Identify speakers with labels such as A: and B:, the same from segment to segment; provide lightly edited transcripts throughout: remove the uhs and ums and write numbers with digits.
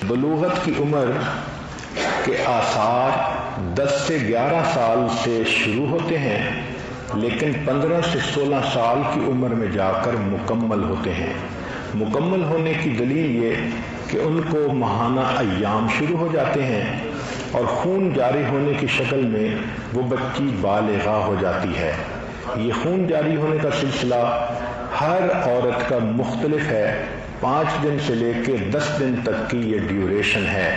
A: بلوغت کی عمر کے آثار 10 سے 11 سال سے شروع ہوتے ہیں، لیکن 15 سے 16 سال کی عمر میں جا کر مکمل ہوتے ہیں۔ مکمل ہونے کی دلیل یہ کہ ان کو ماہانہ ایام شروع ہو جاتے ہیں اور خون جاری ہونے کی شکل میں وہ بچی بالغہ ہو جاتی ہے۔ یہ خون جاری ہونے کا سلسلہ ہر عورت کا مختلف ہے، 5 دن سے لے کے 10 دن تک کی یہ ڈیوریشن ہے۔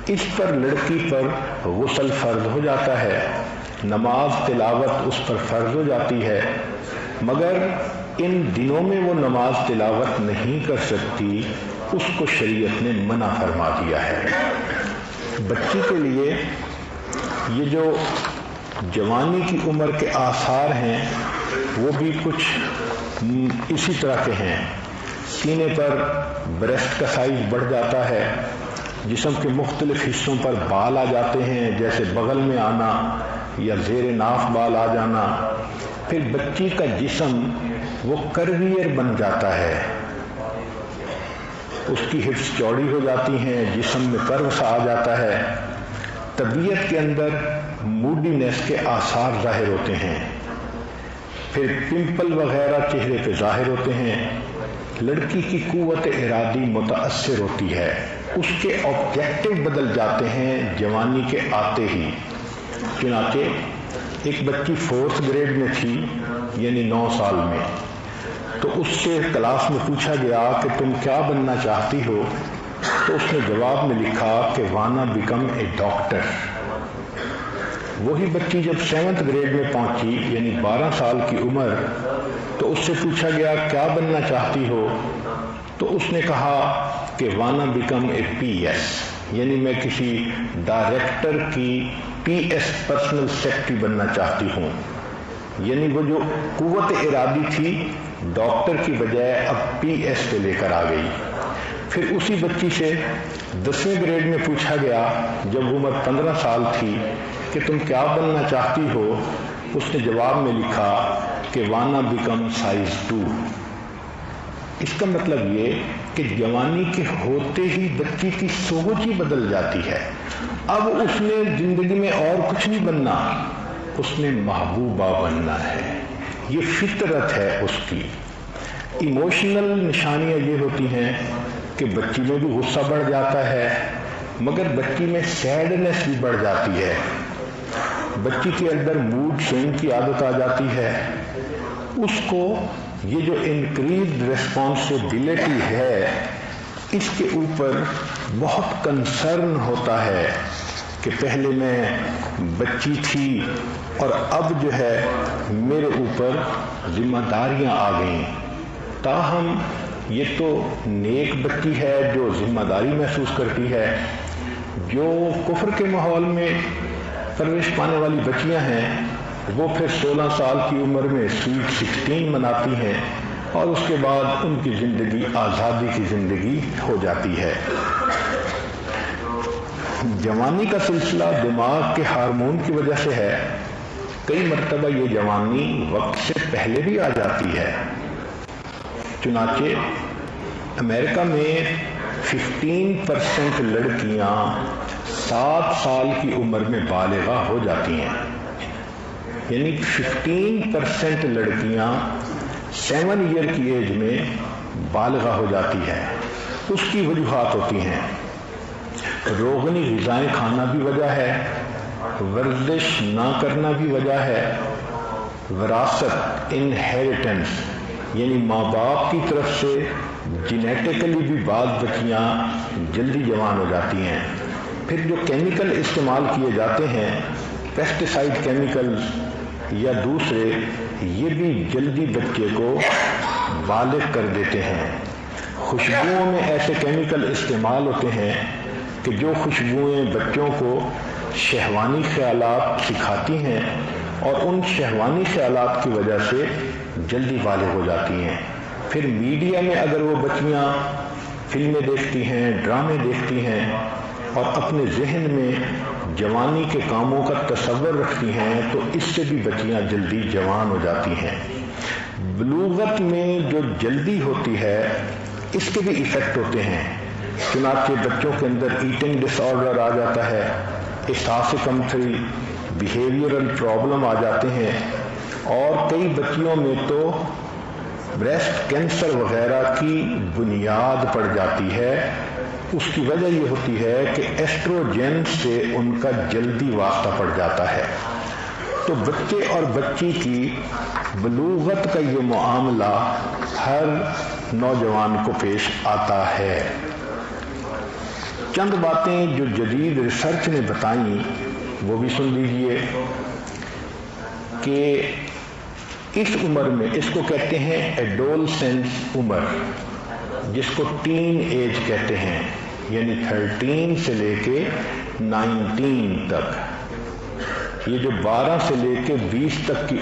A: اس پر لڑکی پر غسل فرض ہو جاتا ہے، نماز تلاوت اس پر فرض ہو جاتی ہے، مگر ان دنوں میں وہ نماز تلاوت نہیں کر سکتی، اس کو شریعت نے منع فرما دیا ہے۔ بچی کے لیے یہ جو جوانی کی عمر کے آثار ہیں وہ بھی کچھ اسی طرح کے ہیں۔ سینے پر بریسٹ کا سائز بڑھ جاتا ہے، جسم کے مختلف حصوں پر بال آ جاتے ہیں، جیسے بغل میں آنا یا زیر ناف بال آ جانا۔ پھر بچی کا جسم وہ کرویئر بن جاتا ہے، اس کی ہپس چوڑی ہو جاتی ہیں، جسم میں کرو سا آ جاتا ہے۔ طبیعت کے اندر موڈینس کے آثار ظاہر ہوتے ہیں، پھر پمپل وغیرہ چہرے پہ ظاہر ہوتے ہیں۔ لڑکی کی قوت ارادی متاثر ہوتی ہے، اس کے آبجیکٹو بدل جاتے ہیں جوانی کے آتے ہی۔ چنانچہ ایک بچی 4th گریڈ میں تھی، یعنی 9 سال میں، تو اس سے کلاس میں پوچھا گیا کہ تم کیا بننا چاہتی ہو، تو اس نے جواب میں لکھا کہ وانا بیکم اے ڈاکٹر۔ وہی بچی جب 7th گریڈ میں پہنچی، یعنی 12 سال کی عمر، تو اس سے پوچھا گیا کیا بننا چاہتی ہو، تو اس نے کہا کہ وانا بیکم اے پی ایس، یعنی میں کسی ڈائریکٹر کی پی ایس پرسنل سیکرٹری بننا چاہتی ہوں۔ یعنی وہ جو قوت ارادی تھی ڈاکٹر کی بجائے اب پی ایس پہ لے کر آ گئی۔ پھر اسی بچی سے 10ویں گریڈ میں پوچھا گیا جب عمر 15 سال تھی کہ تم کیا بننا چاہتی ہو، اس نے جواب میں لکھا کہ وانا بیکم سائز 2۔ اس کا مطلب یہ کہ جوانی کے ہوتے ہی بچی کی سوچ ہی بدل جاتی ہے۔ اب اس نے زندگی میں اور کچھ نہیں بننا، اس نے محبوبہ بننا ہے، یہ فطرت ہے اس کی۔ ایموشنل نشانیاں یہ ہوتی ہیں کہ بچی میں بھی غصہ بڑھ جاتا ہے، مگر بچی میں سیڈنس بھی بڑھ جاتی ہے، بچی کے اندر موڈ سوئنگ کی عادت آ جاتی ہے۔ اس کو یہ جو انکریزڈ ریسپانسبلٹی ہے اس کے اوپر بہت کنسرن ہوتا ہے کہ پہلے میں بچی تھی اور اب جو ہے میرے اوپر ذمہ داریاں آ گئیں۔ تاہم یہ تو نیک بچی ہے جو ذمہ داری محسوس کرتی ہے۔ جو کفر کے ماحول میں پرورش پانے والی بچیاں ہیں وہ پھر 16 سال کی عمر میں سویٹ 16 مناتی ہیں اور اس کے بعد ان کی زندگی آزادی کی زندگی ہو جاتی ہے۔ جوانی کا سلسلہ دماغ کے ہارمون کی وجہ سے ہے۔ کئی مرتبہ یہ جوانی وقت سے پہلے بھی آ جاتی ہے۔ چنانچہ امریکہ میں 15% لڑکیاں 7 سال کی عمر میں بالغہ ہو جاتی ہیں، یعنی 15% لڑکیاں 7 ایئر کی ایج میں بالغہ ہو جاتی ہے۔ اس کی وجوہات ہوتی ہیں، روغنی غذائیں کھانا بھی وجہ ہے، ورزش نہ کرنا بھی وجہ ہے، وراثت انہیریٹنس یعنی ماں باپ کی طرف سے جینیٹیکلی بھی بعض بچیاں جلدی جوان ہو جاتی ہیں۔ پھر جو کیمیکل استعمال کیے جاتے ہیں، پیسٹیسائڈ کیمیکل یا دوسرے، یہ بھی جلدی بچے کو بالغ کر دیتے ہیں۔ خوشبوؤں میں ایسے کیمیکل استعمال ہوتے ہیں کہ جو خوشبوئیں بچوں کو شہوانی خیالات سکھاتی ہیں اور ان شہوانی خیالات کی وجہ سے جلدی بالغ ہو جاتی ہیں۔ پھر میڈیا میں اگر وہ بچیاں فلمیں دیکھتی ہیں، ڈرامے دیکھتی ہیں اور اپنے ذہن میں جوانی کے کاموں کا تصور رکھتی ہیں تو اس سے بھی بچیاں جلدی جوان ہو جاتی ہیں۔ بلوغت میں جو جلدی ہوتی ہے اس کے بھی ایفیکٹ ہوتے ہیں۔ چنانچہ بچوں کے اندر ایٹنگ ڈس آرڈر آ جاتا ہے، احساس کمتری، بیہیویئرل پرابلم آ جاتے ہیں، اور کئی بچیوں میں تو بریسٹ کینسر وغیرہ کی بنیاد پڑ جاتی ہے۔ اس کی وجہ یہ ہوتی ہے کہ ایسٹروجن سے ان کا جلدی واسطہ پڑ جاتا ہے۔ تو بچے اور بچی کی بلوغت کا یہ معاملہ ہر نوجوان کو پیش آتا ہے۔ چند باتیں جو جدید ریسرچ نے بتائیں وہ بھی سن لیجئے کہ اس عمر میں، اس کو کہتے ہیں ایڈولسنس عمر، جس کو ٹین ایج کہتے ہیں، یعنی 13 سے لے کے 19 تک، یہ جو 12 سے لے کے 20 تک کی